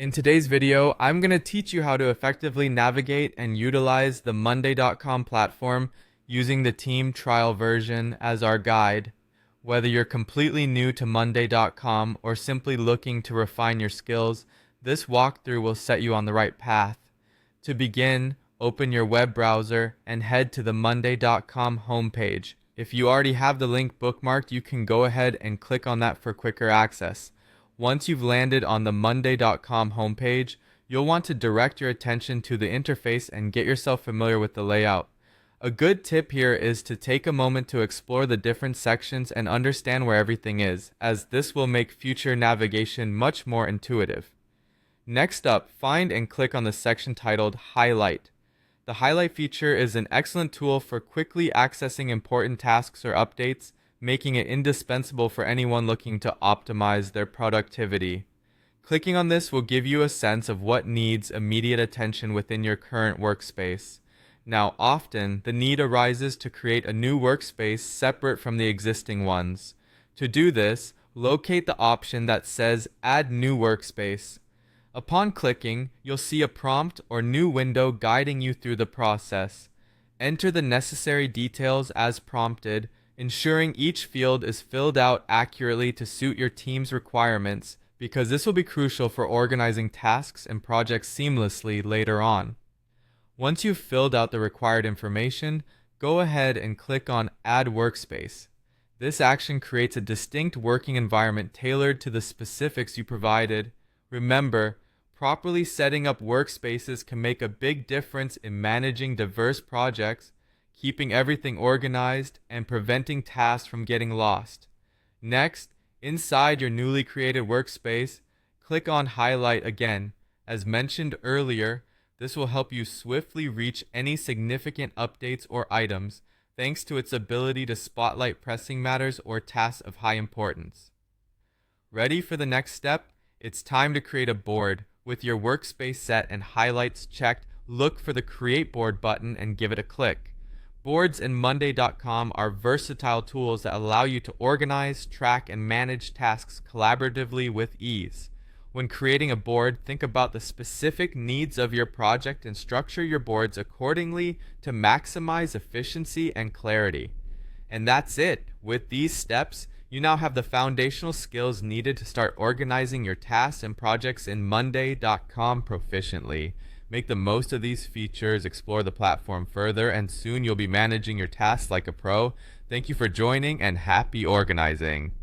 In today's video, I'm going to teach you how to effectively navigate and utilize the Monday.com platform using the team trial version as our guide. Whether you're completely new to Monday.com or simply looking to refine your skills, this walkthrough will set you on the right path. To begin, open your web browser and head to the Monday.com homepage. If you already have the link bookmarked, you can go ahead and click on that for quicker access. Once you've landed on the Monday.com homepage, you'll want to direct your attention to the interface and get yourself familiar with the layout. A good tip here is to take a moment to explore the different sections and understand where everything is, as this will make future navigation much more intuitive. Next up, find and click on the section titled Highlight. The Highlight feature is an excellent tool for quickly accessing important tasks or updates, making it indispensable for anyone looking to optimize their productivity. Clicking on this will give you a sense of what needs immediate attention within your current workspace. Now, often, the need arises to create a new workspace separate from the existing ones. To do this, locate the option that says Add New Workspace. Upon clicking, you'll see a prompt or new window guiding you through the process. Enter the necessary details as prompted, ensuring each field is filled out accurately to suit your team's requirements, because this will be crucial for organizing tasks and projects seamlessly later on. Once you've filled out the required information, go ahead and click on Add Workspace. This action creates a distinct working environment tailored to the specifics you provided. Remember, properly setting up workspaces can make a big difference in managing diverse projects, keeping everything organized, and preventing tasks from getting lost. Next, inside your newly created workspace, click on Highlight again. As mentioned earlier, this will help you swiftly reach any significant updates or items, thanks to its ability to spotlight pressing matters or tasks of high importance. Ready for the next step? It's time to create a board. With your workspace set and highlights checked, look for the Create Board button and give it a click. Boards in Monday.com are versatile tools that allow you to organize, track, and manage tasks collaboratively with ease. When creating a board, think about the specific needs of your project and structure your boards accordingly to maximize efficiency and clarity. And that's it. With these steps, you now have the foundational skills needed to start organizing your tasks and projects in Monday.com proficiently. Make the most of these features, explore the platform further, and soon you'll be managing your tasks like a pro. Thank you for joining, and happy organizing.